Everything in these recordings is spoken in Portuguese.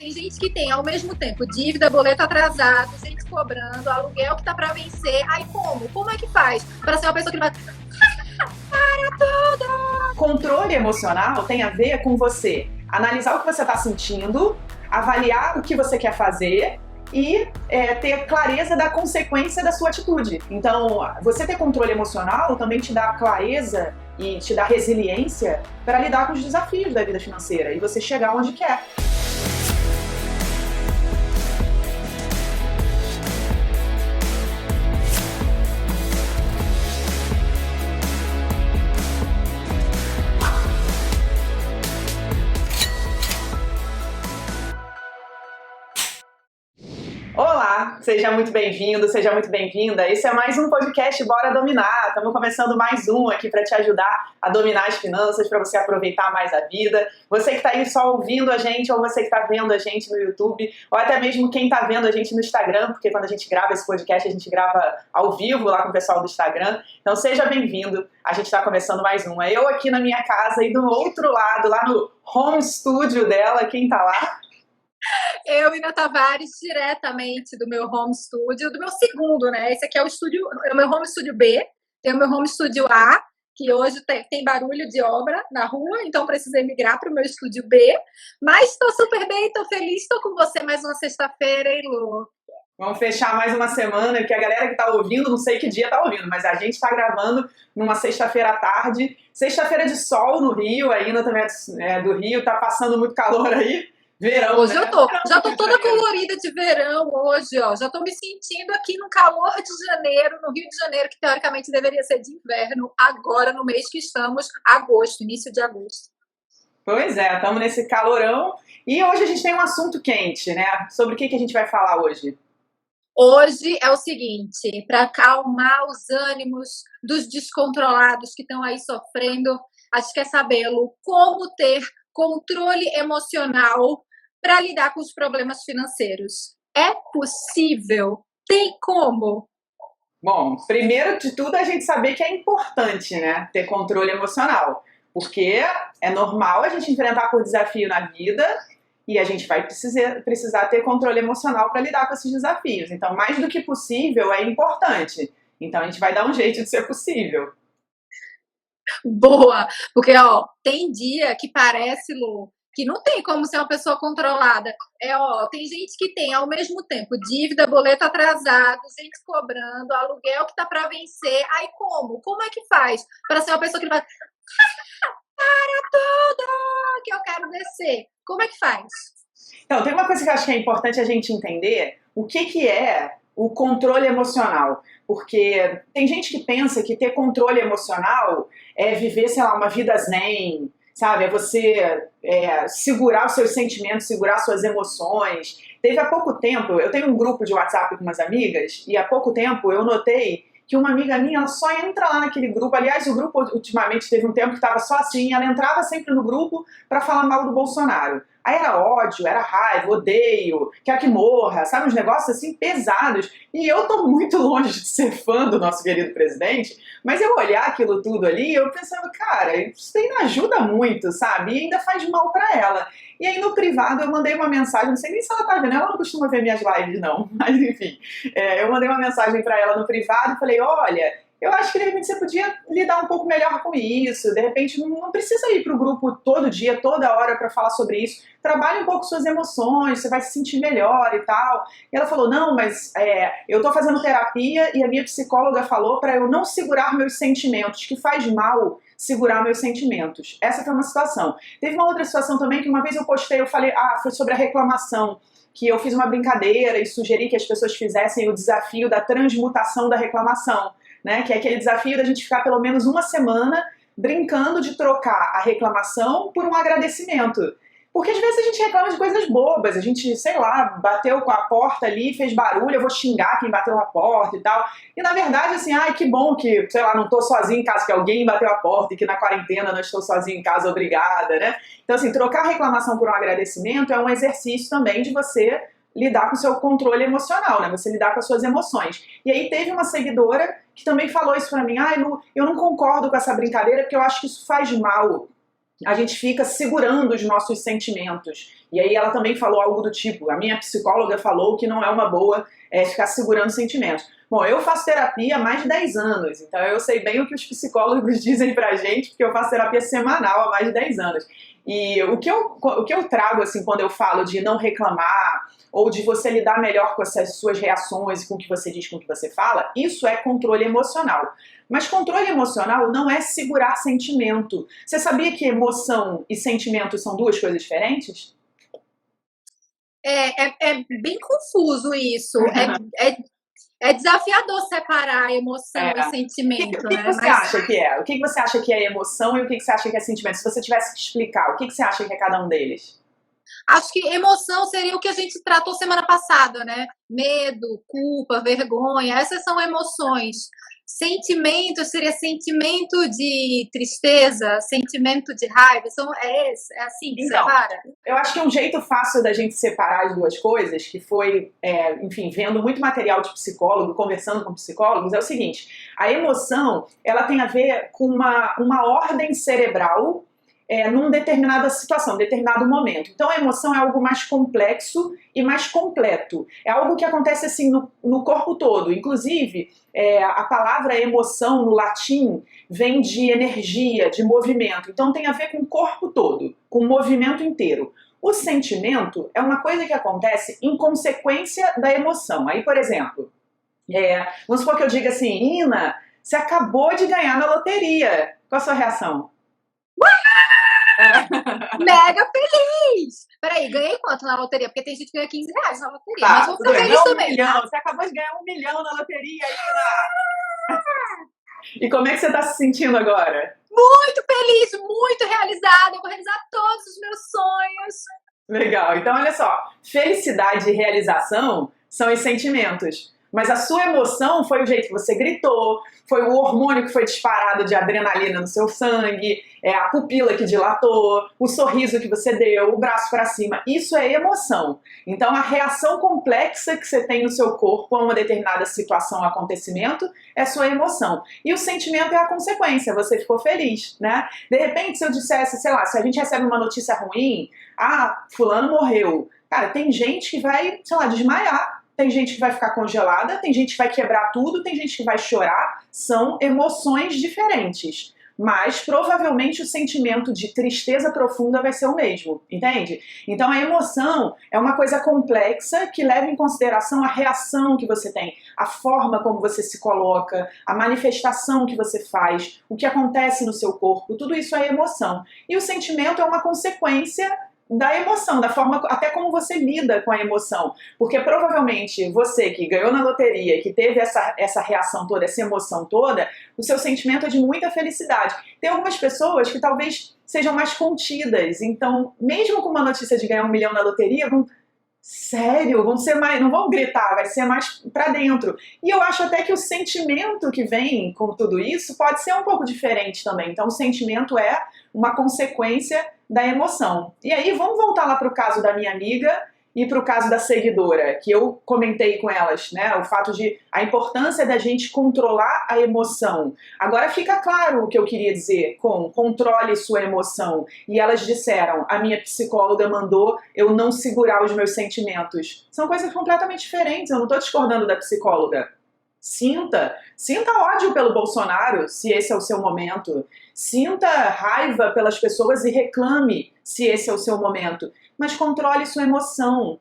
Tem gente que tem, ao mesmo tempo, dívida, boleto atrasado, gente cobrando, aluguel que tá para vencer. Aí como? Como é que faz? Para ser uma pessoa que vai... Para tudo! Controle emocional tem a ver com você analisar o que você está sentindo, avaliar o que você quer fazer e ter clareza da consequência da sua atitude. Então, você ter controle emocional também te dá clareza e te dá resiliência para lidar com os desafios da vida financeira e você chegar onde quer. Olá, seja muito bem-vindo, seja muito bem-vinda. Esse é mais um podcast Bora Dominar. Estamos começando mais um aqui para te ajudar a dominar as finanças, para você aproveitar mais a vida. Você que está aí só ouvindo a gente, ou você que está vendo a gente no YouTube, ou até mesmo quem está vendo a gente no Instagram, porque quando a gente grava esse podcast, a gente grava ao vivo lá com o pessoal do Instagram. Então seja bem-vindo, a gente está começando mais um. É eu aqui na minha casa e do outro lado, lá no home studio dela, quem está lá? Eu, Ina Tavares, diretamente do meu home studio, do meu segundo, né? Esse aqui é o estúdio, é o meu home studio B, tem o meu home studio A, que hoje tem barulho de obra na rua, então precisei migrar para o meu estúdio B. Mas estou super bem, estou feliz, estou com você mais uma sexta-feira, hein, Lu? Vamos fechar mais uma semana, que a galera que está ouvindo, não sei que dia está ouvindo, mas a gente está gravando numa sexta-feira à tarde, sexta-feira de sol no Rio, ainda também do Rio, tá passando muito calor aí. Verão, hoje né? já tô toda colorida de verão hoje, ó. Já tô me sentindo aqui no calor de janeiro, no Rio de Janeiro, que teoricamente deveria ser de inverno, agora no mês que estamos, agosto, início de agosto. Pois é, estamos nesse calorão e hoje a gente tem um assunto quente, né? Sobre o que a gente vai falar hoje? Hoje é o seguinte, para acalmar os ânimos dos descontrolados que estão aí sofrendo, a gente quer saber, Lu, como ter controle emocional para lidar com os problemas financeiros. É possível? Tem como? Bom, primeiro de tudo a gente saber que é importante, né, ter controle emocional, porque é normal a gente enfrentar por desafio na vida e a gente vai precisar ter controle emocional para lidar com esses desafios. Então, mais do que possível é importante. Então, a gente vai dar um jeito de ser possível. Boa! Porque, ó, tem dia que parece, Lu, que não tem como ser uma pessoa controlada. Tem gente que tem, ao mesmo tempo, dívida, boleto atrasado, gente cobrando, aluguel que tá para vencer. Aí como? Como é que faz para ser uma pessoa que vai... Para tudo que eu quero descer. Como é que faz? Então, tem uma coisa que eu acho que é importante a gente entender, o que é o controle emocional. Porque tem gente que pensa que ter controle emocional é viver, sei lá, uma vida zen, sabe? É você segurar os seus sentimentos, segurar suas emoções. Teve há pouco tempo, eu tenho um grupo de WhatsApp com umas amigas, e há pouco tempo eu notei que uma amiga minha, ela só entra lá naquele grupo. Aliás, o grupo ultimamente teve um tempo que estava só assim, ela entrava sempre no grupo para falar mal do Bolsonaro. Aí era ódio, era raiva, odeio, quer que morra, sabe? Uns negócios assim pesados. E eu tô muito longe de ser fã do nosso querido presidente, mas eu olhar aquilo tudo ali, eu pensava, cara, isso daí não ajuda muito, sabe? E ainda faz mal pra ela. E aí no privado eu mandei uma mensagem, não sei nem se ela tá vendo, ela não costuma ver minhas lives não, mas enfim. Eu mandei uma mensagem pra ela no privado e falei, olha, eu acho que de repente você podia lidar um pouco melhor com isso, de repente não precisa ir pro grupo todo dia, toda hora pra falar sobre isso, trabalhe um pouco suas emoções, você vai se sentir melhor e tal. E ela falou, não, mas eu tô fazendo terapia e a minha psicóloga falou pra eu não segurar meus sentimentos, que faz mal segurar meus sentimentos. Essa foi uma situação. Teve uma outra situação também que uma vez eu postei, eu falei, foi sobre a reclamação, que eu fiz uma brincadeira e sugeri que as pessoas fizessem o desafio da transmutação da reclamação, né? Que é aquele desafio da gente ficar pelo menos uma semana brincando de trocar a reclamação por um agradecimento. Porque às vezes a gente reclama de coisas bobas, a gente, sei lá, bateu com a porta ali, fez barulho, eu vou xingar quem bateu a porta e tal. E na verdade, assim, que bom que, sei lá, não tô sozinha em casa, que alguém bateu a porta e que na quarentena não estou sozinha em casa, obrigada, né? Então, assim, trocar a reclamação por um agradecimento é um exercício também de você lidar com o seu controle emocional, né? Você lidar com as suas emoções. E aí teve uma seguidora que também falou isso pra mim, Lu, eu não concordo com essa brincadeira porque eu acho que isso faz mal. a gente fica segurando os nossos sentimentos. E aí ela também falou algo do tipo, a minha psicóloga falou que não é uma boa ficar segurando sentimentos. Bom, eu faço terapia há mais de 10 anos, então eu sei bem o que os psicólogos dizem pra gente, porque eu faço terapia semanal há mais de 10 anos. E o que eu trago, assim, quando eu falo de não reclamar, ou de você lidar melhor com essas suas reações, com o que você diz, com o que você fala, isso é controle emocional. Mas controle emocional não é segurar sentimento. Você sabia que emoção e sentimento são duas coisas diferentes? É bem confuso isso. É desafiador separar emoção e sentimento, O que né? você acha que é? O que você acha que é emoção e o que você acha que é sentimento? Se você tivesse que explicar, o que você acha que é cada um deles? Acho que emoção seria o que a gente tratou semana passada, né? Medo, culpa, vergonha, essas são emoções. Sentimento seria sentimento de tristeza, sentimento de raiva. É assim que Então, separa? eu acho que um jeito fácil da gente separar as duas coisas, que foi, enfim, vendo muito material de psicólogo, conversando com psicólogos, é o seguinte: a emoção, ela tem a ver com uma ordem cerebral numa determinada situação, num determinado momento. Então a emoção é algo mais complexo e mais completo. É algo que acontece assim no corpo todo. Inclusive, a palavra emoção no latim vem de energia, de movimento. Então tem a ver com o corpo todo, com o movimento inteiro. O sentimento é uma coisa que acontece em consequência da emoção. Aí, por exemplo, vamos supor que eu diga assim, Ina, você acabou de ganhar na loteria. Qual a sua reação? Mega feliz! Peraí, ganhei quanto na loteria? Porque tem gente que ganha 15 reais na loteria. Tá, mas vou ficar feliz também. 1 milhão. Você acabou de ganhar 1 milhão na loteria, Ina! E como é que você tá se sentindo agora? Muito feliz, muito realizada. Eu vou realizar todos os meus sonhos. Legal. Então, olha só. Felicidade e realização são os sentimentos. Mas a sua emoção foi o jeito que você gritou, foi o hormônio que foi disparado de adrenalina no seu sangue, a pupila que dilatou, o sorriso que você deu, o braço para cima. Isso é emoção. Então, a reação complexa que você tem no seu corpo a uma determinada situação, acontecimento, é sua emoção. E o sentimento é a consequência, você ficou feliz, né? De repente, se eu dissesse, sei lá, se a gente recebe uma notícia ruim, fulano morreu. Cara, tem gente que vai, sei lá, desmaiar. Tem gente que vai ficar congelada, tem gente que vai quebrar tudo, tem gente que vai chorar. São emoções diferentes. Mas provavelmente o sentimento de tristeza profunda vai ser o mesmo, entende? Então a emoção é uma coisa complexa que leva em consideração a reação que você tem, a forma como você se coloca, a manifestação que você faz, o que acontece no seu corpo, tudo isso é emoção. E o sentimento é uma consequência da emoção, da forma até como você lida com a emoção. Porque provavelmente você que ganhou na loteria, que teve essa reação toda, essa emoção toda, o seu sentimento é de muita felicidade. Tem algumas pessoas que talvez sejam mais contidas, então mesmo com uma notícia de ganhar 1 milhão na loteria, vão ser mais, não vão gritar, vai ser mais pra dentro. E eu acho até que o sentimento que vem com tudo isso pode ser um pouco diferente também. Então o sentimento é uma consequência da emoção. E aí vamos voltar lá pro caso da minha amiga e pro caso da seguidora, que eu comentei com elas, né? O fato de a importância da gente controlar a emoção. Agora fica claro o que eu queria dizer com controle sua emoção. E elas disseram, a minha psicóloga mandou eu não segurar os meus sentimentos. São coisas completamente diferentes, eu não tô discordando da psicóloga. Sinta ódio pelo Bolsonaro, se esse é o seu momento. Sinta raiva pelas pessoas e reclame, se esse é o seu momento. Mas controle sua emoção.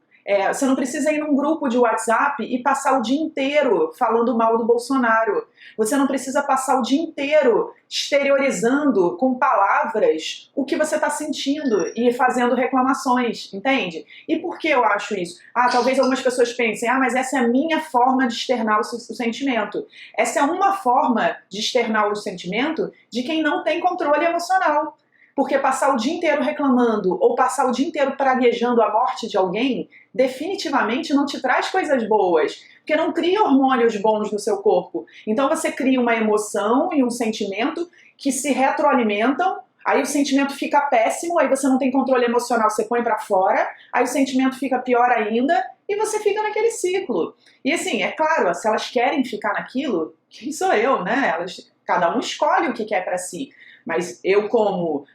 Você não precisa ir num grupo de WhatsApp e passar o dia inteiro falando mal do Bolsonaro. Você não precisa passar o dia inteiro exteriorizando com palavras o que você está sentindo e fazendo reclamações, entende? E por que eu acho isso? Talvez algumas pessoas pensem, mas essa é a minha forma de externar o sentimento. Essa é uma forma de externar o sentimento de quem não tem controle emocional. Porque passar o dia inteiro reclamando ou passar o dia inteiro praguejando a morte de alguém definitivamente não te traz coisas boas, porque não cria hormônios bons no seu corpo. Então você cria uma emoção e um sentimento que se retroalimentam, aí o sentimento fica péssimo, aí você não tem controle emocional, você põe pra fora, aí o sentimento fica pior ainda e você fica naquele ciclo. E assim, é claro, se elas querem ficar naquilo, quem sou eu, né? Cada um escolhe o que quer pra si. Mas eu como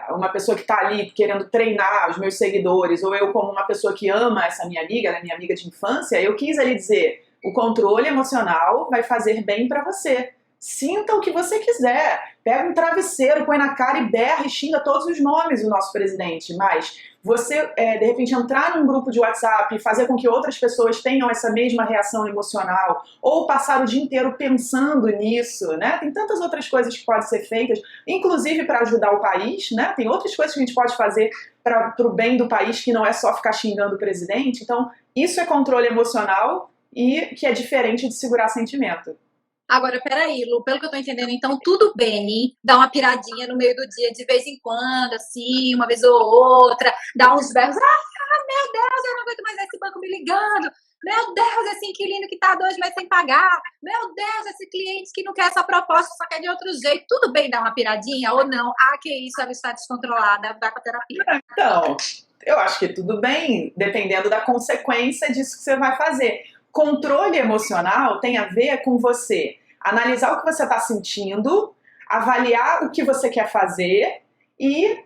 uma pessoa que está ali querendo treinar os meus seguidores, ou eu como uma pessoa que ama essa minha amiga, né, minha amiga de infância, eu quis ali dizer, o controle emocional vai fazer bem para você. Sinta o que você quiser. Pega um travesseiro, põe na cara e berra e xinga todos os nomes do nosso presidente. Mas você, de repente, entrar num grupo de WhatsApp e fazer com que outras pessoas tenham essa mesma reação emocional, ou passar o dia inteiro pensando nisso, né? Tem tantas outras coisas que podem ser feitas, inclusive para ajudar o país, né? Tem outras coisas que a gente pode fazer para o bem do país, que não é só ficar xingando o presidente. Então, isso é controle emocional e que é diferente de segurar sentimento. Agora, peraí, Lu, pelo que eu tô entendendo, então tudo bem dar uma piradinha no meio do dia, de vez em quando, assim, uma vez ou outra, dar uns berros, meu Deus, eu não aguento mais esse banco me ligando, meu Deus, esse inquilino que tá 2 meses sem pagar, meu Deus, esse cliente que não quer essa proposta, só quer de outro jeito, tudo bem dar uma piradinha ou não? Que isso, ela está descontrolada, vai pra terapia. Então, eu acho que tudo bem, dependendo da consequência disso que você vai fazer. Controle emocional tem a ver com você analisar o que você está sentindo, avaliar o que você quer fazer e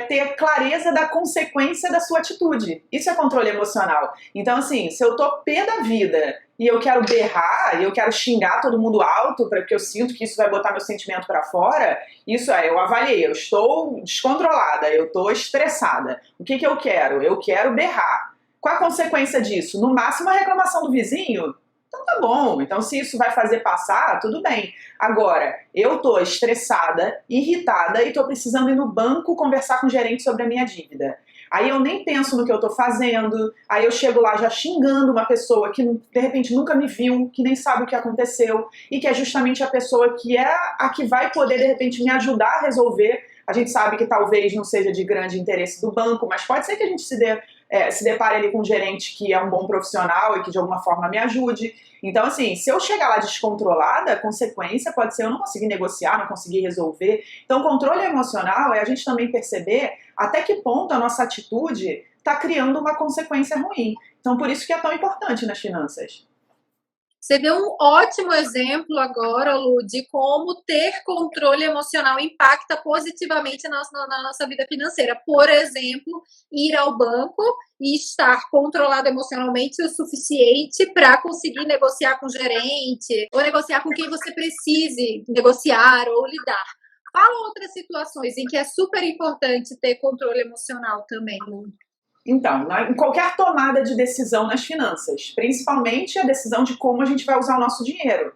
ter clareza da consequência da sua atitude. Isso é controle emocional. Então, assim, se eu tô pé da vida e eu quero berrar, e eu quero xingar todo mundo alto, porque eu sinto que isso vai botar meu sentimento para fora, isso eu avaliei, eu estou descontrolada, eu estou estressada. O que eu quero? Eu quero berrar. Qual a consequência disso? No máximo, a reclamação do vizinho? Então tá bom, então se isso vai fazer passar, tudo bem. Agora, eu tô estressada, irritada e tô precisando ir no banco conversar com o gerente sobre a minha dívida. Aí eu nem penso no que eu tô fazendo, aí eu chego lá já xingando uma pessoa que de repente nunca me viu, que nem sabe o que aconteceu e que é justamente a pessoa que é a que vai poder de repente me ajudar a resolver. A gente sabe que talvez não seja de grande interesse do banco, mas pode ser que a gente se depare ali com um gerente que é um bom profissional e que de alguma forma me ajude. Então, assim, se eu chegar lá descontrolada, a consequência pode ser eu não conseguir negociar, não conseguir resolver. Então, controle emocional é a gente também perceber até que ponto a nossa atitude está criando uma consequência ruim. Então, por isso que é tão importante nas finanças. Você deu um ótimo exemplo agora, Lu, de como ter controle emocional impacta positivamente na nossa vida financeira. Por exemplo, ir ao banco e estar controlado emocionalmente o suficiente para conseguir negociar com o gerente ou negociar com quem você precise negociar ou lidar. Fala outras situações em que é super importante ter controle emocional também, Lu. Então, em qualquer tomada de decisão nas finanças, principalmente a decisão de como a gente vai usar o nosso dinheiro.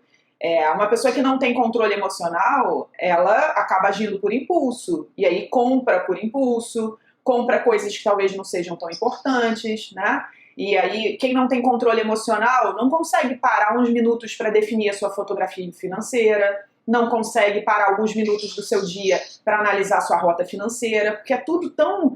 Uma pessoa que não tem controle emocional, ela acaba agindo por impulso, e aí compra por impulso, compra coisas que talvez não sejam tão importantes, né? E aí, quem não tem controle emocional não consegue parar uns minutos para definir a sua fotografia financeira, não consegue parar alguns minutos do seu dia para analisar a sua rota financeira, porque é tudo tão...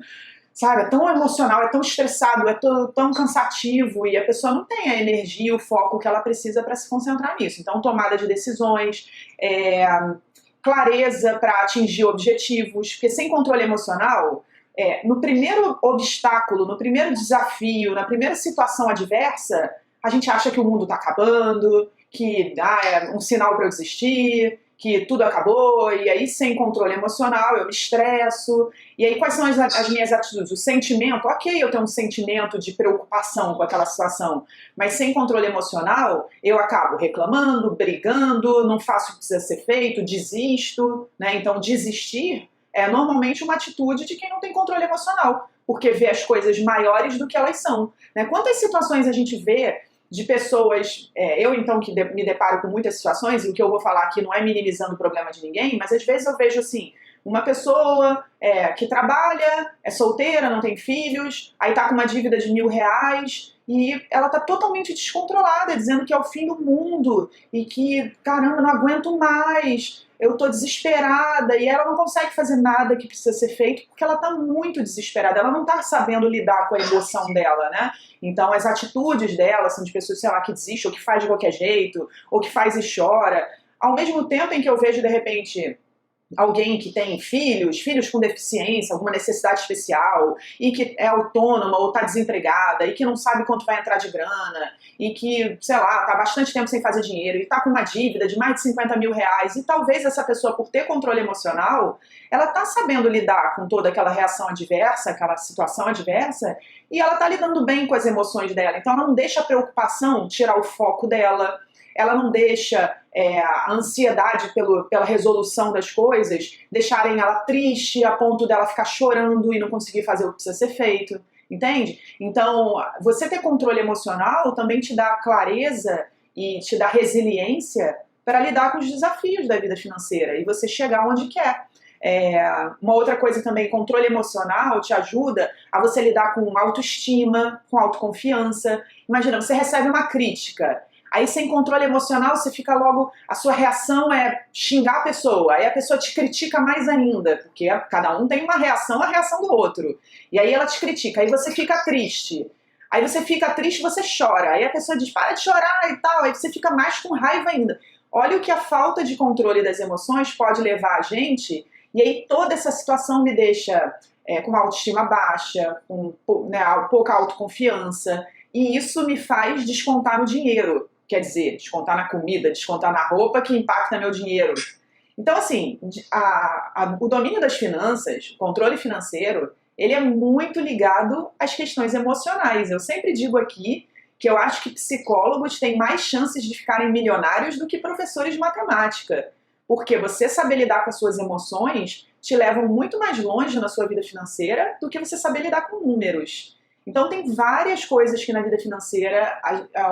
sabe, é tão emocional, é tão estressado, é tão cansativo e a pessoa não tem a energia, o foco que ela precisa para se concentrar nisso. Então, tomada de decisões, clareza para atingir objetivos, porque sem controle emocional, no primeiro obstáculo, no primeiro desafio, na primeira situação adversa, a gente acha que o mundo está acabando, que é um sinal para eu desistir, que tudo acabou, e aí sem controle emocional eu me estresso. E aí quais são as minhas atitudes? O sentimento, ok, eu tenho um sentimento de preocupação com aquela situação, mas sem controle emocional eu acabo reclamando, brigando, não faço o que precisa ser feito, desisto, né? Então desistir é normalmente uma atitude de quem não tem controle emocional, porque vê as coisas maiores do que elas são, né? Quantas situações a gente vê de pessoas, eu então que me deparo com muitas situações, e o que eu vou falar aqui não é minimizando o problema de ninguém, mas às vezes eu vejo assim, uma pessoa que trabalha, é solteira, não tem filhos, aí tá com uma dívida de R$1.000 e ela tá totalmente descontrolada, dizendo que é o fim do mundo e que, caramba, não aguento mais, eu tô desesperada, e ela não consegue fazer nada que precisa ser feito porque ela tá muito desesperada, ela não tá sabendo lidar com a emoção dela, né? Então as atitudes dela são de pessoas, sei lá, que desistem, ou que faz de qualquer jeito, ou que faz e chora, ao mesmo tempo em que eu vejo de repente alguém que tem filhos com deficiência, alguma necessidade especial, e que é autônoma ou está desempregada, e que não sabe quanto vai entrar de grana, e que, sei lá, está há bastante tempo sem fazer dinheiro, e está com uma dívida de mais de 50 mil reais, e talvez essa pessoa, por ter controle emocional, ela está sabendo lidar com toda aquela reação adversa, aquela situação adversa, e ela está lidando bem com as emoções dela. Então ela não deixa a preocupação tirar o foco dela, ela não deixa a ansiedade pela resolução das coisas deixarem ela triste a ponto dela ficar chorando e não conseguir fazer o que precisa ser feito, entende? Então, você ter controle emocional também te dá clareza e te dá resiliência para lidar com os desafios da vida financeira e você chegar onde quer. Uma outra coisa também, controle emocional te ajuda a você lidar com autoestima, com autoconfiança. Imagina, você recebe uma crítica. Aí, sem controle emocional, você fica logo... A sua reação é xingar a pessoa. Aí a pessoa te critica mais ainda, porque cada um tem uma reação, a reação do outro. E aí ela te critica, aí você fica triste. Aí você fica triste, você chora. Aí a pessoa diz, para de chorar e tal. Aí você fica mais com raiva ainda. Olha o que a falta de controle das emoções pode levar a gente. E aí toda essa situação me deixa com uma autoestima baixa, com pouca autoconfiança. E isso me faz descontar no dinheiro. Quer dizer, descontar na comida, descontar na roupa, que impacta meu dinheiro. Então, assim, o domínio das finanças, o controle financeiro, ele é muito ligado às questões emocionais. Eu sempre digo aqui que eu acho que psicólogos têm mais chances de ficarem milionários do que professores de matemática. Porque você saber lidar com as suas emoções te levam muito mais longe na sua vida financeira do que você saber lidar com números. Então tem várias coisas que na vida financeira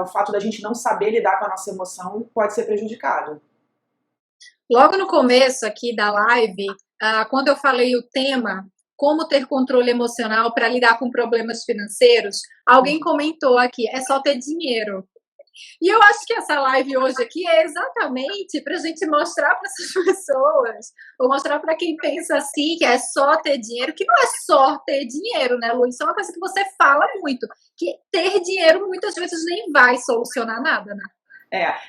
o fato da gente não saber lidar com a nossa emoção pode ser prejudicado. Logo no começo aqui da live, quando eu falei o tema, como ter controle emocional para lidar com problemas financeiros, alguém comentou aqui, é só ter dinheiro. E eu acho que essa live hoje aqui é exatamente para a gente mostrar para essas pessoas, ou mostrar para quem pensa assim, que é só ter dinheiro, que não é só ter dinheiro, né, Lu? Isso é uma coisa que você fala muito, que ter dinheiro muitas vezes nem vai solucionar nada, né?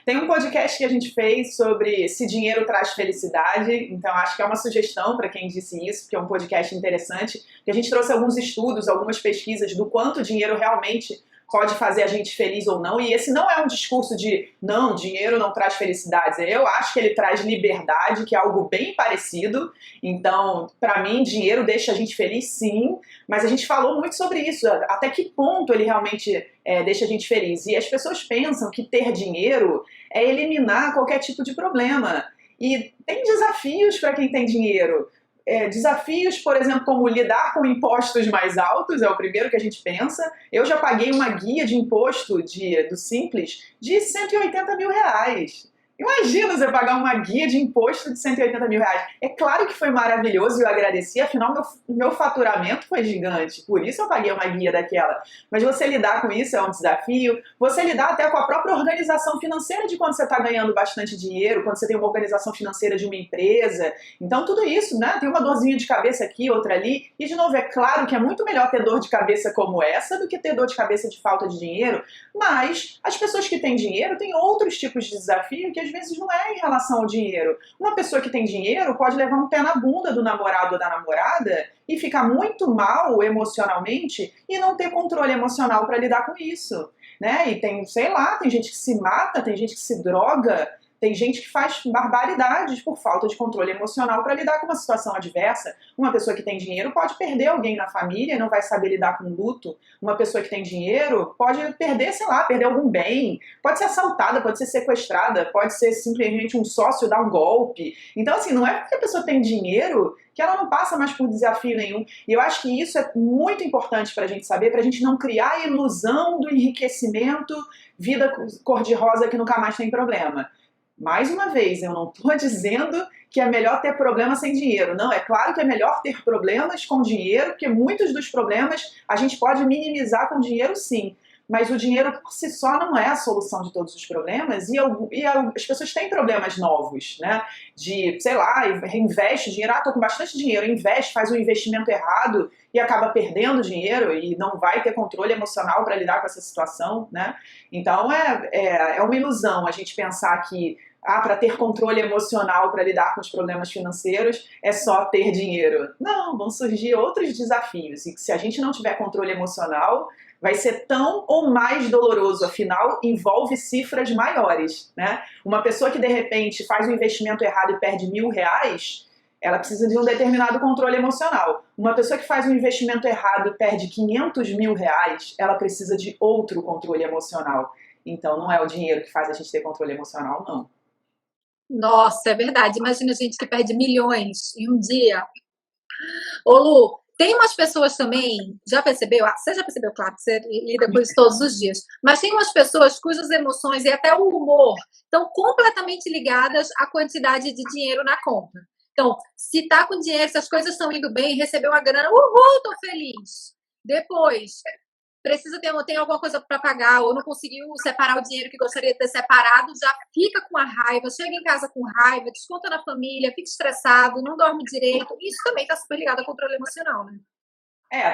Tem um podcast que a gente fez sobre se dinheiro traz felicidade, então acho que é uma sugestão para quem disse isso, porque é um podcast interessante, que a gente trouxe alguns estudos, algumas pesquisas do quanto o dinheiro realmente pode fazer a gente feliz ou não, e esse não é um discurso de não, dinheiro não traz felicidade, eu acho que ele traz liberdade, que é algo bem parecido, então, para mim, dinheiro deixa a gente feliz sim, mas a gente falou muito sobre isso, até que ponto ele realmente deixa a gente feliz, e as pessoas pensam que ter dinheiro é eliminar qualquer tipo de problema, e tem desafios para quem tem dinheiro. Desafios, por exemplo, como lidar com impostos mais altos, é o primeiro que a gente pensa. Eu já paguei uma guia de imposto do Simples de 180 mil reais. Imagina você pagar uma guia de imposto de 180 mil reais. É claro que foi maravilhoso e eu agradeci, afinal meu faturamento foi gigante, por isso eu paguei uma guia daquela. Mas você lidar com isso é um desafio, você lidar até com a própria organização financeira de quando você está ganhando bastante dinheiro, quando você tem uma organização financeira de uma empresa. Então tudo isso, né? Tem uma dorzinha de cabeça aqui, outra ali, e de novo, é claro que é muito melhor ter dor de cabeça como essa do que ter dor de cabeça de falta de dinheiro, mas as pessoas que têm dinheiro têm outros tipos de desafio que às vezes não é em relação ao dinheiro. Uma pessoa que tem dinheiro pode levar um pé na bunda do namorado ou da namorada e ficar muito mal emocionalmente e não ter controle emocional para lidar com isso, né? E tem, sei lá, tem gente que se mata, tem gente que se droga, tem gente que faz barbaridades por falta de controle emocional para lidar com uma situação adversa. Uma pessoa que tem dinheiro pode perder alguém na família e não vai saber lidar com luto. Uma pessoa que tem dinheiro pode perder, sei lá, perder algum bem. Pode ser assaltada, pode ser sequestrada, pode ser simplesmente um sócio dar um golpe. Então, assim, não é porque a pessoa tem dinheiro que ela não passa mais por desafio nenhum. E eu acho que isso é muito importante para a gente saber, para a gente não criar a ilusão do enriquecimento, vida cor-de-rosa que nunca mais tem problema. Mais uma vez, eu não estou dizendo que é melhor ter problema sem dinheiro. Não, é claro que é melhor ter problemas com dinheiro, porque muitos dos problemas a gente pode minimizar com dinheiro sim. mas o dinheiro por si só não é a solução de todos os problemas e as pessoas têm problemas novos, né? De, sei lá, reinveste dinheiro, tô com bastante dinheiro, investe, faz um investimento errado e acaba perdendo dinheiro e não vai ter controle emocional para lidar com essa situação, né? Então é uma ilusão a gente pensar que para ter controle emocional para lidar com os problemas financeiros é só ter dinheiro. Não, vão surgir outros desafios e que se a gente não tiver controle emocional vai ser tão ou mais doloroso, afinal envolve cifras maiores, né? Uma pessoa que de repente faz um investimento errado e perde R$1.000, ela precisa de um determinado controle emocional. Uma pessoa que faz um investimento errado e perde R$500.000, ela precisa de outro controle emocional. Então não é o dinheiro que faz a gente ter controle emocional, não. Nossa, é verdade. Imagina gente que perde milhões em um dia. Ô Lu, tem umas pessoas também, já percebeu? Você já percebeu, claro, que você lida com isso todos os dias, mas tem umas pessoas cujas emoções e até o humor estão completamente ligadas à quantidade de dinheiro na conta. Então, se tá com dinheiro, se as coisas estão indo bem, recebeu uma grana, uhul, tô feliz. Depois, tem alguma coisa para pagar ou não conseguiu separar o dinheiro que gostaria de ter separado, já fica com a raiva, chega em casa com raiva, desconta na família, fica estressado, não dorme direito. Isso também está super ligado ao controle emocional, né?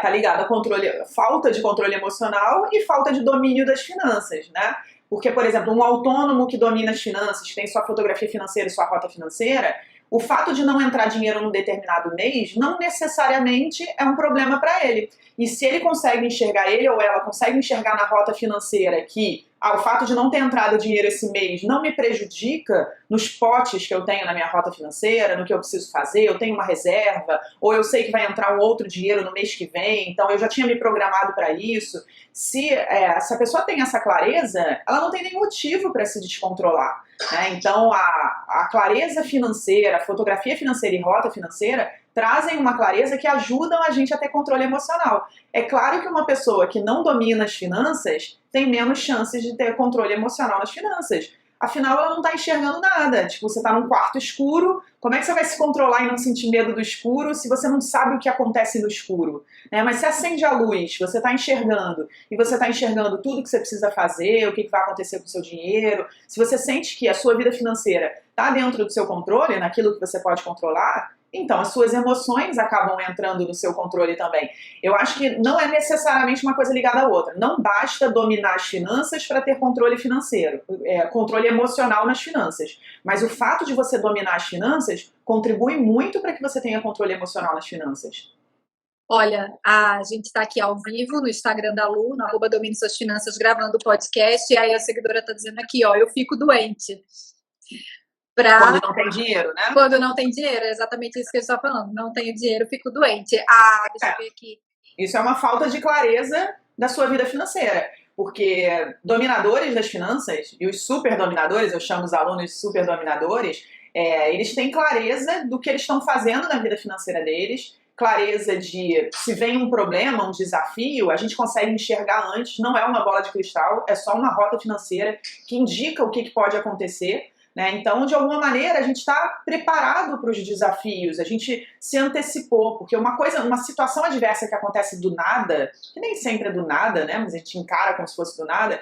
Tá ligado a falta de controle emocional e falta de domínio das finanças, né? Porque, por exemplo, um autônomo que domina as finanças, que tem sua fotografia financeira e sua rota financeira, o fato de não entrar dinheiro num determinado mês não necessariamente é um problema para ele. E se ele consegue enxergar, ele ou ela consegue enxergar na rota financeira que o fato de não ter entrado dinheiro esse mês não me prejudica nos potes que eu tenho na minha rota financeira, no que eu preciso fazer, eu tenho uma reserva, ou eu sei que vai entrar um outro dinheiro no mês que vem, então eu já tinha me programado para isso. Se a pessoa tem essa clareza, ela não tem nem motivo para se descontrolar, né? Então a clareza financeira, a fotografia financeira e rota financeira trazem uma clareza que ajudam a gente a ter controle emocional. É claro que uma pessoa que não domina as finanças tem menos chances de ter controle emocional nas finanças. Afinal, ela não está enxergando nada. Tipo, você está num quarto escuro, como é que você vai se controlar e não sentir medo do escuro se você não sabe o que acontece no escuro? Né? Mas se acende a luz, você está enxergando, e você está enxergando tudo que você precisa fazer, o que vai acontecer com o seu dinheiro, se você sente que a sua vida financeira está dentro do seu controle, naquilo que você pode controlar, então as suas emoções acabam entrando no seu controle também. Eu acho que não é necessariamente uma coisa ligada à outra. Não basta dominar as finanças para ter controle financeiro, controle emocional nas finanças. Mas o fato de você dominar as finanças contribui muito para que você tenha controle emocional nas finanças. Olha, a gente está aqui ao vivo no Instagram da Lu, no @domine suas finanças, gravando o podcast, e aí a seguidora está dizendo aqui, ó, eu fico doente. Quando não tem dinheiro, né? Quando não tem dinheiro, é exatamente isso que eu estou falando. Não tenho dinheiro, fico doente. Deixa eu ver aqui. Isso é uma falta de clareza da sua vida financeira. Porque dominadores das finanças, e os super dominadores, eu chamo os alunos de super dominadores, eles têm clareza do que eles estão fazendo na vida financeira deles, clareza de se vem um problema, um desafio, a gente consegue enxergar antes, não é uma bola de cristal, é só uma rota financeira que indica o que pode acontecer. Né? Então, de alguma maneira, a gente está preparado para os desafios, a gente se antecipou, porque uma situação adversa que acontece do nada, que nem sempre é do nada, né? Mas a gente encara como se fosse do nada,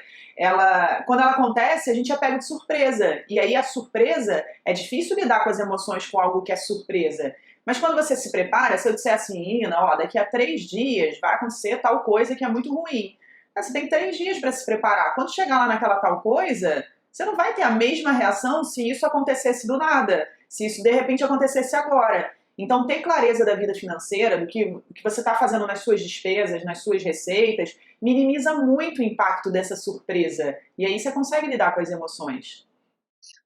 quando ela acontece, a gente é pego de surpresa. E aí a surpresa, é difícil lidar com as emoções com algo que é surpresa. Mas quando você se prepara, se eu disser assim, daqui a 3 dias vai acontecer tal coisa que é muito ruim. Você tem 3 dias para se preparar. Quando chegar lá naquela tal coisa, você não vai ter a mesma reação se isso acontecesse do nada, se isso de repente acontecesse agora. Então, ter clareza da vida financeira, do que você está fazendo nas suas despesas, nas suas receitas, minimiza muito o impacto dessa surpresa. E aí você consegue lidar com as emoções.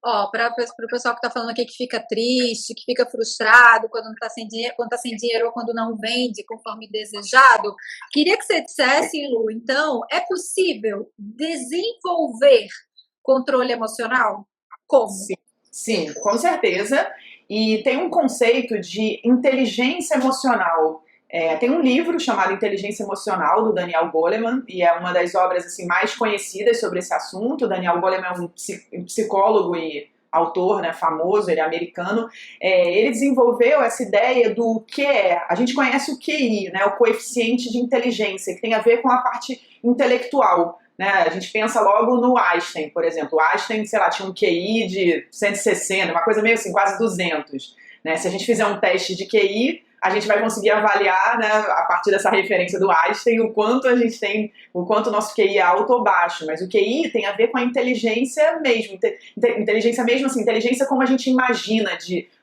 Para o pessoal que está falando aqui que fica triste, que fica frustrado quando está sem dinheiro ou quando não vende conforme desejado, queria que você dissesse, Lu, então, é possível desenvolver controle emocional? Como? Sim, com certeza. E tem um conceito de inteligência emocional. Tem um livro chamado Inteligência Emocional, do Daniel Goleman, e é uma das obras assim, mais conhecidas sobre esse assunto. O Daniel Goleman é um psicólogo e autor, né, famoso, ele é americano. Ele desenvolveu essa ideia do que a gente conhece o QI, né, o coeficiente de inteligência, que tem a ver com a parte intelectual. né? A gente pensa logo no Einstein, por exemplo. O Einstein, sei lá, tinha um QI de 160, uma coisa meio assim, quase 200. Né? Se a gente fizer um teste de QI, a gente vai conseguir avaliar, né, a partir dessa referência do Einstein, o quanto a gente tem, o quanto o nosso QI é alto ou baixo. Mas o QI tem a ver com a inteligência mesmo. Inteligência mesmo, assim, inteligência como a gente imagina,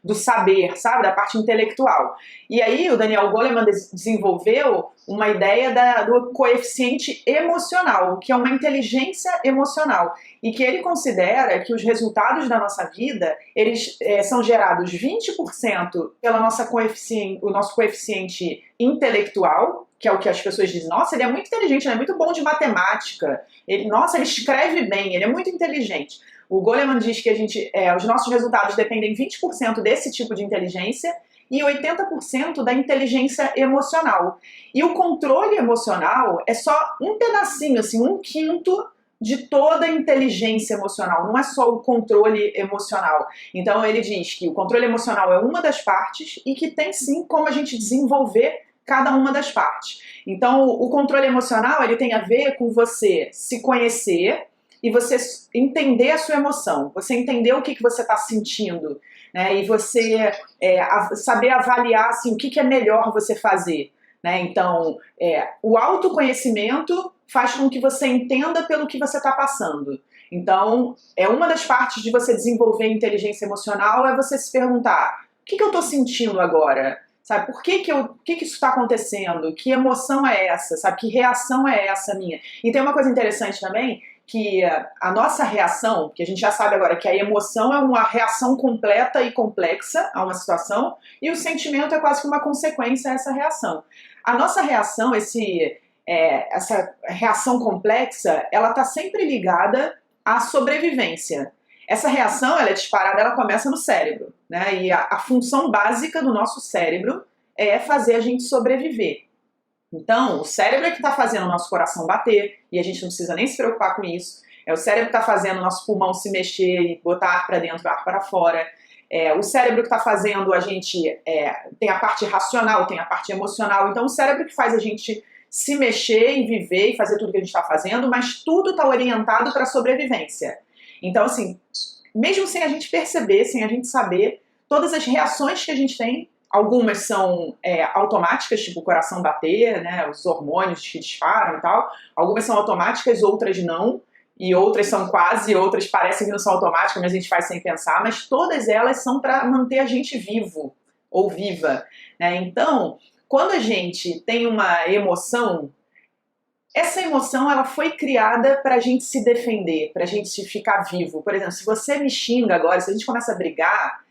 do saber, sabe? Da parte intelectual. E aí o Daniel Goleman desenvolveu uma ideia do coeficiente emocional, que é uma inteligência emocional. E que ele considera que os resultados da nossa vida, eles são gerados 20% pelo o nosso coeficiente intelectual, que é o que as pessoas dizem, nossa, ele é muito inteligente, ele é muito bom de matemática, nossa, ele escreve bem, ele é muito inteligente. O Goleman diz que os nossos resultados dependem 20% desse tipo de inteligência e 80% da inteligência emocional. E o controle emocional é só um pedacinho, assim, um quinto de toda a inteligência emocional, não é só o controle emocional. Então ele diz que o controle emocional é uma das partes e que tem sim como a gente desenvolver cada uma das partes. Então o controle emocional ele tem a ver com você se conhecer e você entender a sua emoção, você entender o que você está sentindo, né? E você saber avaliar assim, o que é melhor você fazer. Né? Então, o autoconhecimento faz com que você entenda pelo que você está passando. Então, uma das partes de você desenvolver inteligência emocional é você se perguntar, o que eu estou sentindo agora? Sabe, por que isso está acontecendo? Que emoção é essa? Sabe, que reação é essa minha? E tem uma coisa interessante também, que a nossa reação, que a gente já sabe agora que a emoção é uma reação completa e complexa a uma situação, e o sentimento é quase que uma consequência a essa reação. A nossa reação, essa reação complexa, ela está sempre ligada à sobrevivência. Essa reação, ela é disparada, ela começa no cérebro, né? E a função básica do nosso cérebro é fazer a gente sobreviver. Então, o cérebro é que está fazendo o nosso coração bater, e a gente não precisa nem se preocupar com isso. É o cérebro que está fazendo o nosso pulmão se mexer e botar ar para dentro, ar para fora. O cérebro que está fazendo a gente... tem a parte racional, tem a parte emocional. Então, o cérebro que faz a gente se mexer e viver e fazer tudo que a gente está fazendo, mas tudo está orientado para a sobrevivência. Então, assim, mesmo sem a gente perceber, sem a gente saber, todas as reações que a gente tem, algumas são automáticas, tipo o coração bater, né, os hormônios que disparam e tal. Algumas são automáticas, outras não. E outras são quase, outras parecem que não são automáticas, mas a gente faz sem pensar. Mas todas elas são para manter a gente vivo ou viva. Né? Então, quando a gente tem uma emoção, essa emoção ela foi criada para a gente se defender, para a gente ficar vivo. Por exemplo, se você me xinga agora, se a gente começa a brigar,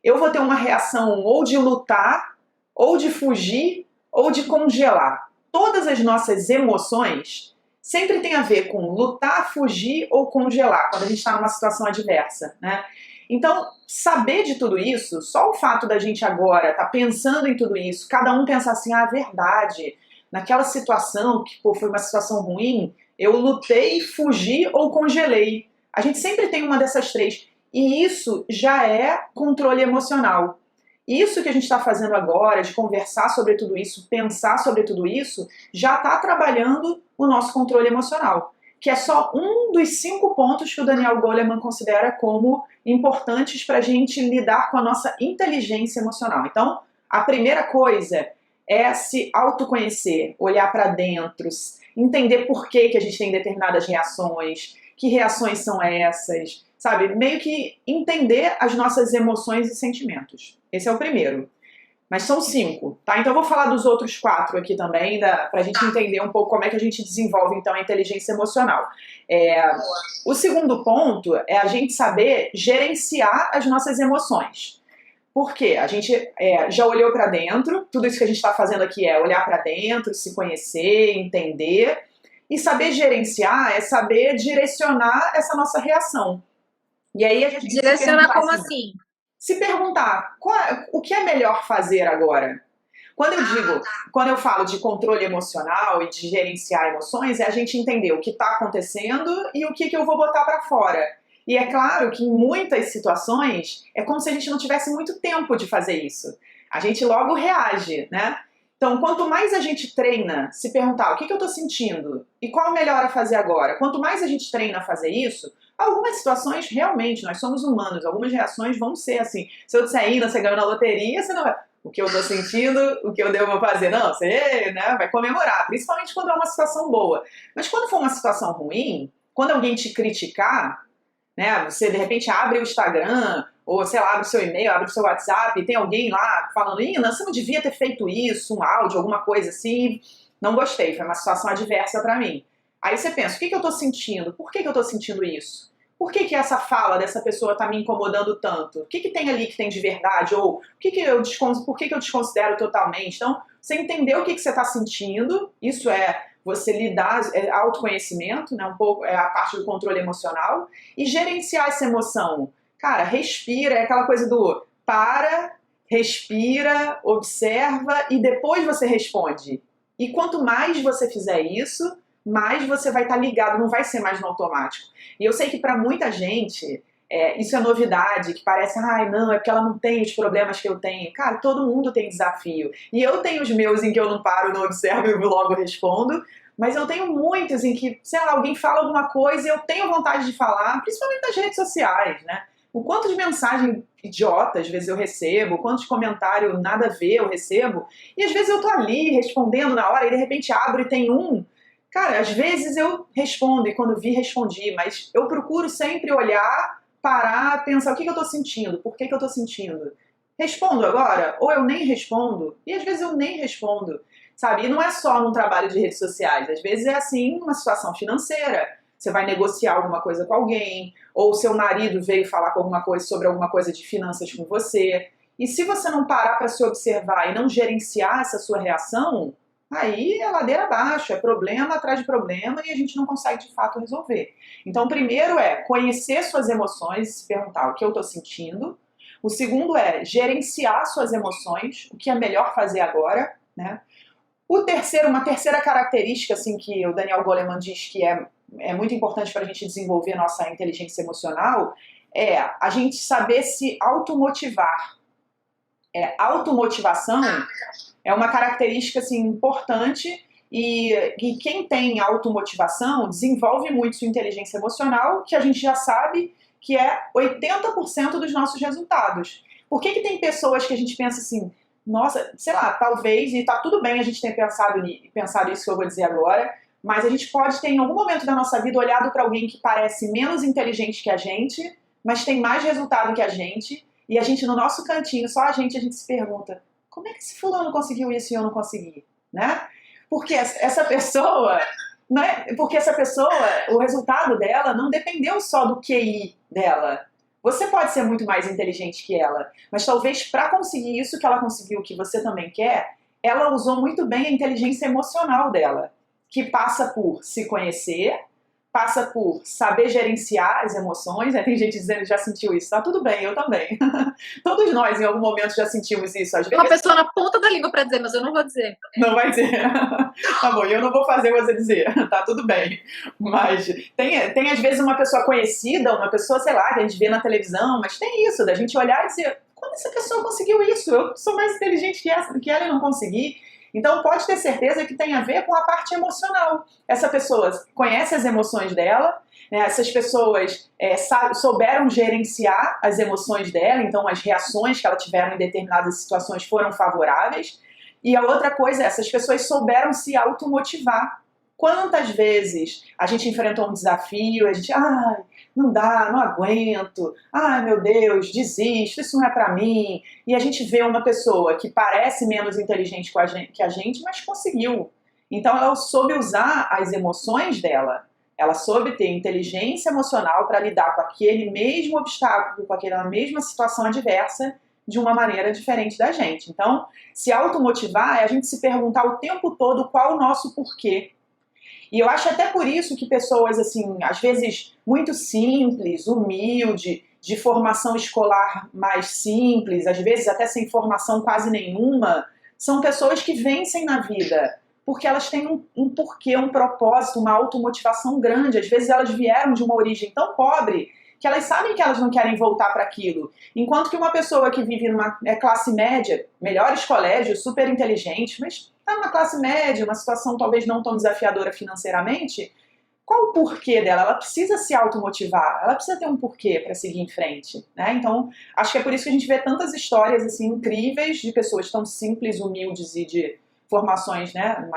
eu vou ter uma reação ou de lutar, ou de fugir, ou de congelar. Todas as nossas emoções sempre tem a ver com lutar, fugir ou congelar, quando a gente está numa situação adversa, né? Então, saber de tudo isso, só o fato da gente agora estar pensando em tudo isso, cada um pensar assim, verdade, naquela situação que foi uma situação ruim, eu lutei, fugi ou congelei. A gente sempre tem uma dessas três. E isso já é controle emocional. Isso que a gente está fazendo agora, de conversar sobre tudo isso, pensar sobre tudo isso, já está trabalhando o nosso controle emocional, que é só um dos 5 pontos que o Daniel Goleman considera como importantes para a gente lidar com a nossa inteligência emocional. Então, a primeira coisa é se autoconhecer, olhar para dentro, entender por que a gente tem determinadas reações, que reações são essas, sabe? Meio que entender as nossas emoções e sentimentos. Esse é o primeiro. Mas são 5, tá? Então eu vou falar dos outros 4 aqui também, pra gente entender um pouco como é que a gente desenvolve, então, a inteligência emocional. O segundo ponto é a gente saber gerenciar as nossas emoções. Por quê? A gente já olhou para dentro, tudo isso que a gente está fazendo aqui é olhar para dentro, se conhecer, entender, e saber gerenciar é saber direcionar essa nossa reação. E aí a gente direcionar como assim? Se perguntar, o que é melhor fazer agora? Quando eu falo de controle emocional e de gerenciar emoções, é a gente entender o que está acontecendo e o que eu vou botar para fora. E é claro que em muitas situações é como se a gente não tivesse muito tempo de fazer isso. A gente logo reage, né? Então, quanto mais a gente treina, se perguntar o que eu estou sentindo e qual o melhor a fazer agora, quanto mais a gente treina a fazer isso, algumas situações realmente, nós somos humanos, algumas reações vão ser assim. Se eu disser ainda, você ganhou na loteria, você não vai... O que eu estou sentindo, o que eu devo fazer? Não, você, né, vai comemorar, principalmente quando é uma situação boa. Mas quando for uma situação ruim, quando alguém te criticar, né, você de repente abre o Instagram, ou sei lá, abre o seu e-mail, abre o seu WhatsApp, e tem alguém lá falando, Ina, você não devia ter feito isso, um áudio, alguma coisa assim, não gostei, foi uma situação adversa para mim. Aí você pensa, o que eu estou sentindo? Por que eu estou sentindo isso? Por que essa fala dessa pessoa está me incomodando tanto? O que tem ali que tem de verdade? Ou por que eu desconsidero totalmente? Então, você entender o que você está sentindo, isso é você lidar, é autoconhecimento, né, um pouco, é a parte do controle emocional, e gerenciar essa emoção. Cara, respira, é aquela coisa do para, respira, observa e depois você responde. E quanto mais você fizer isso, mais você vai estar ligado, não vai ser mais no automático. E eu sei que para muita gente, isso é novidade, que parece, ai não, é porque ela não tem os problemas que eu tenho. Cara, todo mundo tem desafio. E eu tenho os meus em que eu não paro, não observo e logo respondo, mas eu tenho muitos em que, sei lá, alguém fala alguma coisa e eu tenho vontade de falar, principalmente nas redes sociais, né? O quanto de mensagem idiota às vezes eu recebo, o quanto de comentário nada a ver eu recebo, e às vezes eu tô ali respondendo na hora e de repente abro e tem um. Cara, às vezes eu respondo e quando vi, respondi, mas eu procuro sempre olhar, parar, pensar o que eu tô sentindo, por que eu tô sentindo. Respondo agora? Ou eu nem respondo? E às vezes eu nem respondo, sabe? E não é só num trabalho de redes sociais, às vezes é assim uma situação financeira. Você vai negociar alguma coisa com alguém, ou seu marido veio falar com alguma coisa sobre alguma coisa de finanças com você. E se você não parar para se observar e não gerenciar essa sua reação, aí é ladeira abaixo, é problema atrás de problema e a gente não consegue de fato resolver. Então, o primeiro é conhecer suas emoções e se perguntar o que eu estou sentindo. O segundo é gerenciar suas emoções, o que é melhor fazer agora, né? O terceiro, uma terceira característica assim, que o Daniel Goleman diz que é muito importante para a gente desenvolver nossa inteligência emocional, é a gente saber se automotivar. Automotivação é uma característica assim, importante e quem tem automotivação desenvolve muito sua inteligência emocional, que a gente já sabe que é 80% dos nossos resultados. Por que tem pessoas que a gente pensa assim, nossa, sei lá, talvez, e tá tudo bem a gente ter pensado isso que eu vou dizer agora, mas a gente pode ter em algum momento da nossa vida olhado para alguém que parece menos inteligente que a gente, mas tem mais resultado que a gente, e a gente no nosso cantinho, só a gente se pergunta, como é que esse fulano conseguiu isso e eu não consegui, né? Porque essa pessoa, né? Porque essa pessoa, o resultado dela não dependeu só do QI dela. Você pode ser muito mais inteligente que ela, mas talvez para conseguir isso que ela conseguiu, que você também quer, ela usou muito bem a inteligência emocional dela, que passa por se conhecer, passa por saber gerenciar as emoções, né? Tem gente dizendo que já sentiu isso, tá tudo bem, eu também. Todos nós em algum momento já sentimos isso. Às vezes... Uma pessoa na ponta da língua para dizer, mas eu não vou dizer. Não vai dizer. Tá bom, eu não vou fazer você dizer, tá tudo bem. Mas tem às vezes uma pessoa conhecida, uma pessoa, sei lá, que a gente vê na televisão, mas tem isso, da gente olhar e dizer, como essa pessoa conseguiu isso? Eu sou mais inteligente que ela e não consegui. Então pode ter certeza que tem a ver com a parte emocional. Essa pessoa conhece as emoções dela, né? Essas pessoas souberam gerenciar as emoções dela, então as reações que ela tiveram em determinadas situações foram favoráveis. E a outra coisa é, essas pessoas souberam se automotivar. Quantas vezes a gente enfrentou um desafio, a gente, não dá, não aguento, meu Deus, desisto, isso não é pra mim. E a gente vê uma pessoa que parece menos inteligente que a gente, mas conseguiu. Então ela soube usar as emoções dela, ela soube ter inteligência emocional para lidar com aquele mesmo obstáculo, com aquela mesma situação adversa, de uma maneira diferente da gente. Então, se automotivar é a gente se perguntar o tempo todo qual o nosso porquê. E eu acho até por isso que pessoas, assim, às vezes muito simples, humilde, de formação escolar mais simples, às vezes até sem formação quase nenhuma, são pessoas que vencem na vida, porque elas têm um porquê, um propósito, uma automotivação grande. Às vezes elas vieram de uma origem tão pobre que elas sabem que elas não querem voltar para aquilo. Enquanto que uma pessoa que vive numa classe média, melhores colégios, super inteligente, mas está numa classe média, uma situação talvez não tão desafiadora financeiramente, qual o porquê dela? Ela precisa se automotivar, ela precisa ter um porquê para seguir em frente, né? Então, acho que é por isso que a gente vê tantas histórias assim incríveis de pessoas tão simples, humildes e de formações, né,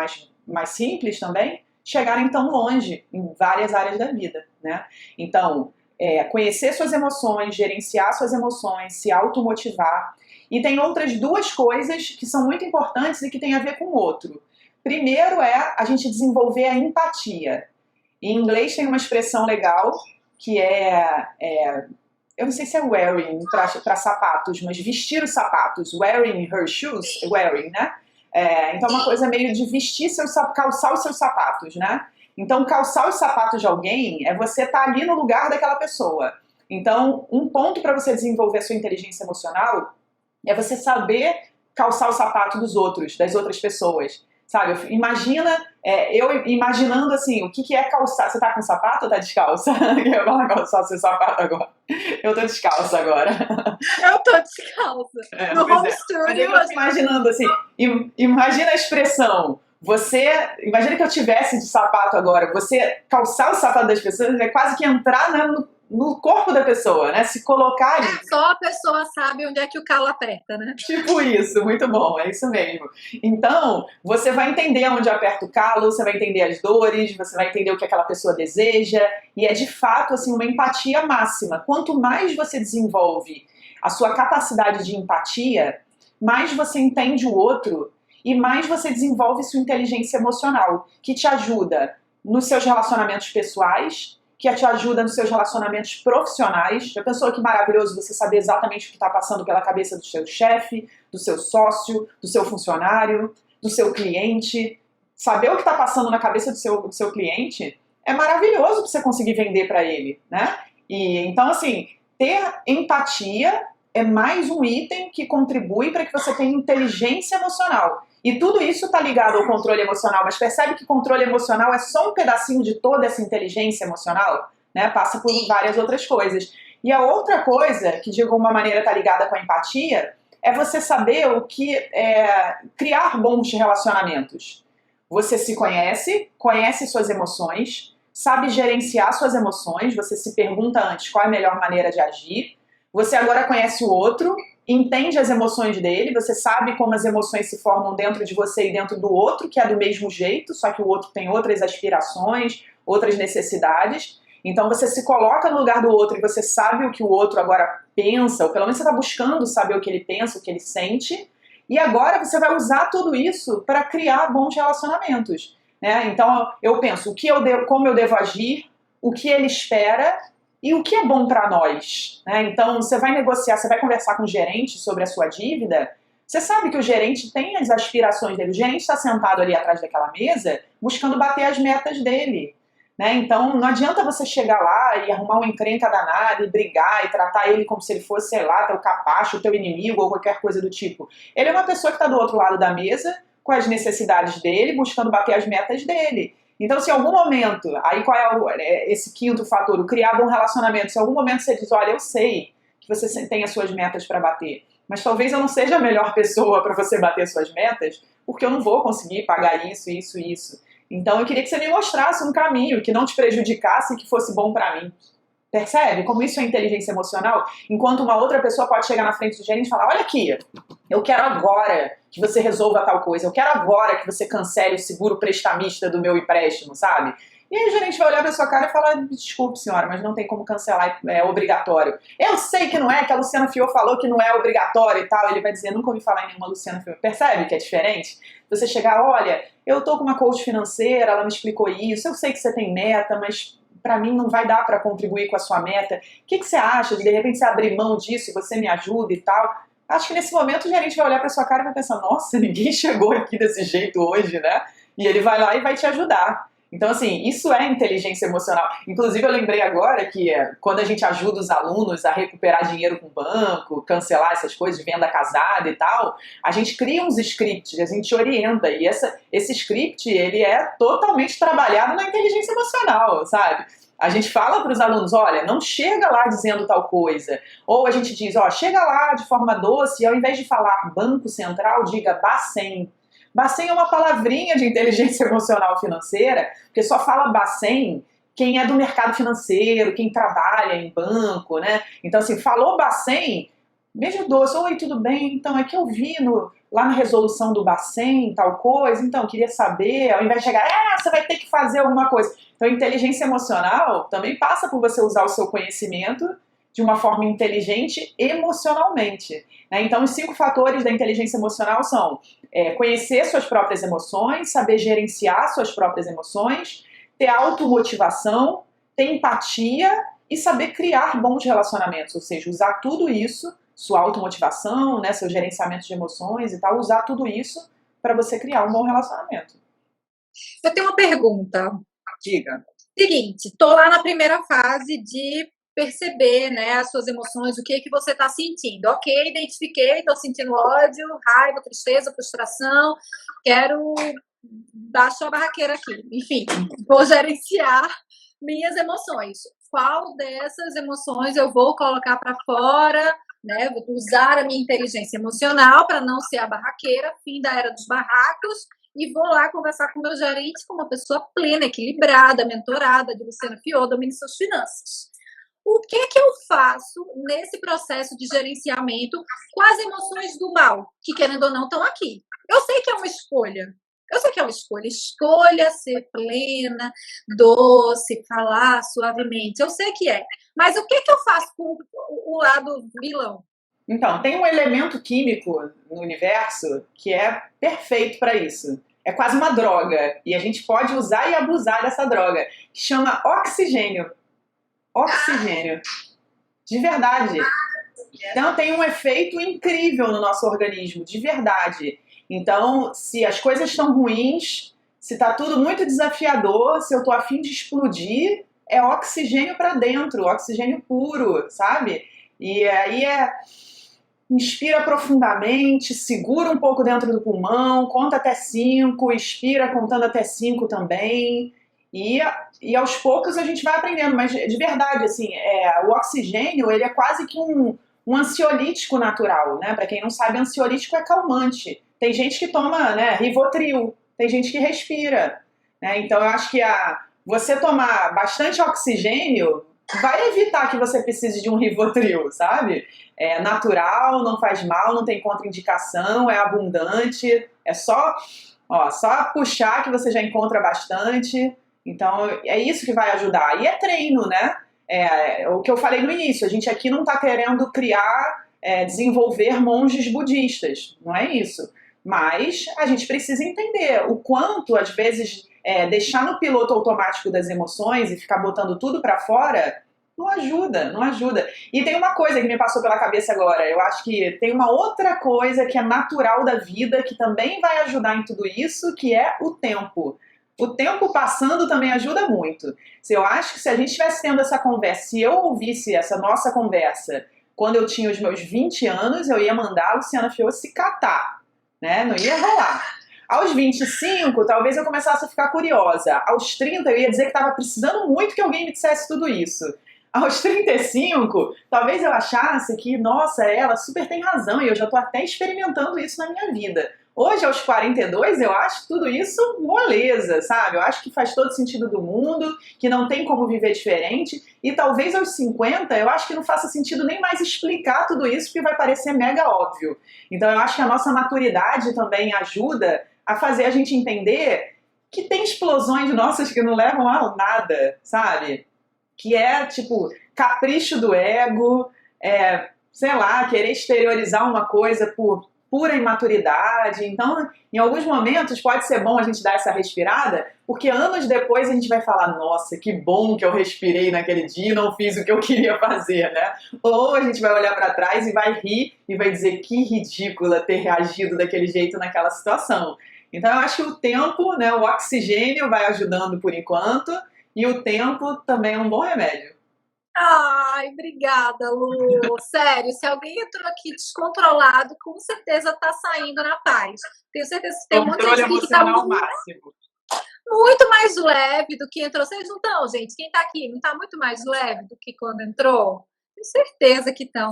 mais simples também, chegarem tão longe em várias áreas da vida, né? Então, conhecer suas emoções, gerenciar suas emoções, se automotivar. E tem outras duas coisas que são muito importantes e que têm a ver com o outro. Primeiro é a gente desenvolver a empatia. Em inglês tem uma expressão legal que eu não sei se é wearing para sapatos, mas vestir os sapatos. Wearing her shoes, wearing, né? Então, uma coisa meio de vestir calçar os seus sapatos, né? Então, calçar os sapatos de alguém é você estar ali no lugar daquela pessoa. Então, um ponto para você desenvolver a sua inteligência emocional é você saber calçar o sapato dos outros, das outras pessoas. Sabe? Imagina, eu imaginando assim, o que é calçar. Você tá com sapato ou tá descalça? Eu vou calçar o seu sapato agora. Eu tô descalça agora. Eu tô descalça. No home studio. Mas eu tô imaginando assim, imagina a expressão. Imagina que eu tivesse de sapato agora. Você calçar o sapato das pessoas é quase que entrar, né, no corpo da pessoa, né? Se colocar ali. Só a pessoa sabe onde é que o calo aperta, né? Tipo isso, muito bom, é isso mesmo. Então, você vai entender onde aperta o calo, você vai entender as dores, você vai entender o que aquela pessoa deseja, e é de fato assim, uma empatia máxima. Quanto mais você desenvolve a sua capacidade de empatia, mais você entende o outro e mais você desenvolve sua inteligência emocional, que te ajuda nos seus relacionamentos pessoais, que te ajuda nos seus relacionamentos profissionais. Já pensou que maravilhoso você saber exatamente o que está passando pela cabeça do seu chefe, do seu sócio, do seu funcionário, do seu cliente? Saber o que está passando na cabeça do seu cliente é maravilhoso para você conseguir vender para ele, né? E então, assim, ter empatia é mais um item que contribui para que você tenha inteligência emocional. E tudo isso está ligado ao controle emocional, mas percebe que controle emocional é só um pedacinho de toda essa inteligência emocional, né? Passa por várias outras coisas. E a outra coisa, que de alguma maneira está ligada com a empatia, é você saber o que é criar bons relacionamentos. Você se conhece suas emoções, sabe gerenciar suas emoções, você se pergunta antes qual é a melhor maneira de agir, você agora conhece o outro, entende as emoções dele, você sabe como as emoções se formam dentro de você e dentro do outro, que é do mesmo jeito, só que o outro tem outras aspirações, outras necessidades. Então você se coloca no lugar do outro e você sabe o que o outro agora pensa, ou pelo menos você está buscando saber o que ele pensa, o que ele sente, e agora você vai usar tudo isso para criar bons relacionamentos, né? Então eu penso como eu devo agir, o que ele espera e o que é bom para nós, né? Então, você vai negociar, você vai conversar com o gerente sobre a sua dívida, você sabe que o gerente tem as aspirações dele, o gerente está sentado ali atrás daquela mesa buscando bater as metas dele, né? Então, não adianta você chegar lá e arrumar uma encrenca danada e brigar e tratar ele como se ele fosse, sei lá, teu capacho, teu inimigo ou qualquer coisa do tipo. Ele é uma pessoa que está do outro lado da mesa com as necessidades dele, buscando bater as metas dele. Então, se em algum momento, aí qual é esse quinto fator, o criar bom relacionamento, se em algum momento você diz, olha, eu sei que você tem as suas metas para bater, mas talvez eu não seja a melhor pessoa para você bater suas metas, porque eu não vou conseguir pagar isso, isso e isso. Então, eu queria que você me mostrasse um caminho que não te prejudicasse e que fosse bom para mim. Percebe como isso é inteligência emocional? Enquanto uma outra pessoa pode chegar na frente do gerente e falar, olha aqui, eu quero agora que você resolva tal coisa, eu quero agora que você cancele o seguro prestamista do meu empréstimo, sabe? E aí o gerente vai olhar pra sua cara e falar, desculpe senhora, mas não tem como cancelar, é obrigatório. Eu sei que não é, que a Luciana Fior falou que não é obrigatório e tal, ele vai dizer, nunca ouvi falar em nenhuma Luciana Fior. Percebe que é diferente? Você chegar, olha, eu tô com uma coach financeira, ela me explicou isso, eu sei que você tem meta, mas para mim não vai dar para contribuir com a sua meta. O que você acha de repente você abrir mão disso e você me ajuda e tal? Acho que nesse momento o gerente vai olhar para sua cara e vai pensar, nossa, ninguém chegou aqui desse jeito hoje, né? E ele vai lá e vai te ajudar. Então, assim, isso é inteligência emocional. Inclusive, eu lembrei agora que quando a gente ajuda os alunos a recuperar dinheiro com o banco, cancelar essas coisas de venda casada e tal, a gente cria uns scripts, a gente orienta. E esse script, ele é totalmente trabalhado na inteligência emocional, sabe? A gente fala para os alunos, olha, não chega lá dizendo tal coisa. Ou a gente diz, ó, chega lá de forma doce e ao invés de falar Banco Central, diga Bacen. Bacen é uma palavrinha de inteligência emocional financeira, porque só fala Bacen quem é do mercado financeiro, quem trabalha em banco, né? Então, assim, falou Bacen, beijo doce, oi, tudo bem? Então, é que eu vi lá na resolução do Bacen, tal coisa, então, queria saber, ao invés de chegar, você vai ter que fazer alguma coisa. Então, inteligência emocional também passa por você usar o seu conhecimento de uma forma inteligente emocionalmente, né? Então, os 5 fatores da inteligência emocional são conhecer suas próprias emoções, saber gerenciar suas próprias emoções, ter automotivação, ter empatia e saber criar bons relacionamentos, ou seja, usar tudo isso, sua automotivação, né, seu gerenciamento de emoções e tal, usar tudo isso para você criar um bom relacionamento. Eu tenho uma pergunta. Diga. Seguinte, estou lá na primeira fase de perceber, né, as suas emoções, o que você está sentindo. Ok, identifiquei, estou sentindo ódio, raiva, tristeza, frustração, quero baixar a barraqueira aqui. Enfim, vou gerenciar minhas emoções. Qual dessas emoções eu vou colocar para fora, né? Vou usar a minha inteligência emocional para não ser a barraqueira, fim da era dos barracos, e vou lá conversar com o meu gerente como uma pessoa plena, equilibrada, mentorada de Luciana Fior, domine suas finanças. O que eu faço nesse processo de gerenciamento com as emoções do mal, que querendo ou não estão aqui? Eu sei que é uma escolha. Eu sei que é uma escolha. Escolha ser plena, doce, falar suavemente. Eu sei que é. Mas o que eu faço com o lado vilão? Então, tem um elemento químico no universo que é perfeito para isso. É quase uma droga. E a gente pode usar e abusar dessa droga. Que chama oxigênio. Oxigênio. De verdade. Então, tem um efeito incrível no nosso organismo. De verdade. Então, se as coisas estão ruins, se tá tudo muito desafiador, se eu tô a fim de explodir, é oxigênio para dentro, oxigênio puro, sabe? E aí inspira profundamente, segura um pouco dentro do pulmão, conta até 5, expira contando até 5 também. E aos poucos a gente vai aprendendo, mas de verdade, assim, o oxigênio, ele é quase que um ansiolítico natural, né? Para quem não sabe, ansiolítico é calmante. Tem gente que toma, né, Rivotril, tem gente que respira, né? Então eu acho que você tomar bastante oxigênio vai evitar que você precise de um Rivotril, sabe? É natural, não faz mal, não tem contraindicação, é abundante, é só puxar que você já encontra bastante. Então é isso que vai ajudar. E é treino, né? O que eu falei no início, a gente aqui não está querendo criar, desenvolver monges budistas, não é isso. Mas a gente precisa entender o quanto, às vezes, deixar no piloto automático das emoções e ficar botando tudo para fora não ajuda, não ajuda. E tem uma coisa que me passou pela cabeça agora, eu acho que tem uma outra coisa que é natural da vida, que também vai ajudar em tudo isso, que é o tempo. O tempo passando também ajuda muito. Eu acho que se a gente estivesse tendo essa conversa, se eu ouvisse essa nossa conversa quando eu tinha os meus 20 anos, eu ia mandar a Luciana Fior se catar, né? Não ia rolar. Aos 25, talvez eu começasse a ficar curiosa. Aos 30, eu ia dizer que estava precisando muito que alguém me dissesse tudo isso. Aos 35, talvez eu achasse que, nossa, ela super tem razão e eu já estou até experimentando isso na minha vida. Hoje, aos 42, eu acho tudo isso moleza, sabe? Eu acho que faz todo sentido do mundo, que não tem como viver diferente. E talvez aos 50, eu acho que não faça sentido nem mais explicar tudo isso, porque vai parecer mega óbvio. Então, eu acho que a nossa maturidade também ajuda a fazer a gente entender que tem explosões nossas que não levam a nada, sabe? Que é, tipo, capricho do ego, sei lá, querer exteriorizar uma coisa por pura imaturidade. Então, em alguns momentos, pode ser bom a gente dar essa respirada, porque anos depois a gente vai falar, nossa, que bom que eu respirei naquele dia e não fiz o que eu queria fazer, né? Ou a gente vai olhar para trás e vai rir e vai dizer que ridícula ter reagido daquele jeito naquela situação. Então, eu acho que o tempo, né, o oxigênio vai ajudando por enquanto, e o tempo também é um bom remédio. Ai, obrigada, Lu. Sério, se alguém entrou aqui descontrolado, com certeza tá saindo na paz. Tenho certeza que tem um monte de gente aqui que tá máximo. muito mais leve do que entrou. Vocês não estão, gente? Quem tá aqui não tá muito mais leve do que quando entrou? Tenho certeza que estão.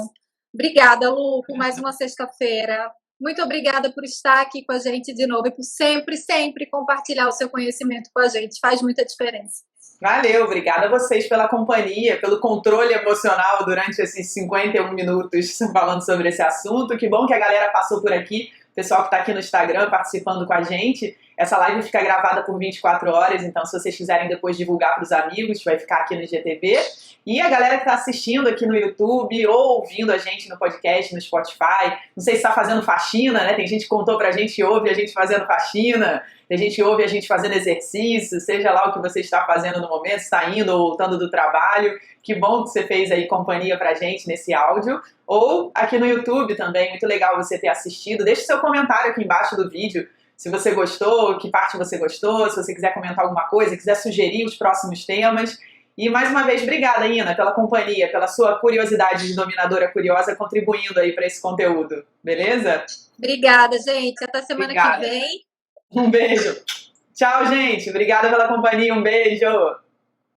Obrigada, Lu, por mais uma sexta-feira. Muito obrigada por estar aqui com a gente de novo e por sempre, sempre compartilhar o seu conhecimento com a gente. Faz muita diferença. Valeu, obrigada a vocês pela companhia, pelo controle emocional durante esses 51 minutos falando sobre esse assunto. Que bom que a galera passou por aqui, o pessoal que está aqui no Instagram participando com a gente. Essa live fica gravada por 24 horas, então se vocês quiserem depois divulgar para os amigos, vai ficar aqui no IGTV. E a galera que está assistindo aqui no YouTube ou ouvindo a gente no podcast, no Spotify, não sei se está fazendo faxina, né? Tem gente que contou pra gente que ouve a gente fazendo faxina, tem gente que ouve a gente fazendo exercício, seja lá o que você está fazendo no momento, está indo ou voltando do trabalho. Que bom que você fez aí companhia pra gente nesse áudio. Ou aqui no YouTube também, muito legal você ter assistido. Deixe seu comentário aqui embaixo do vídeo, se você gostou, que parte você gostou, se você quiser comentar alguma coisa, quiser sugerir os próximos temas. E mais uma vez, obrigada, Ina, pela companhia, pela sua curiosidade de dominadora curiosa, contribuindo aí para esse conteúdo. Beleza? Obrigada, gente. Até semana que vem. Um beijo. Tchau, gente. Obrigada pela companhia. Um beijo.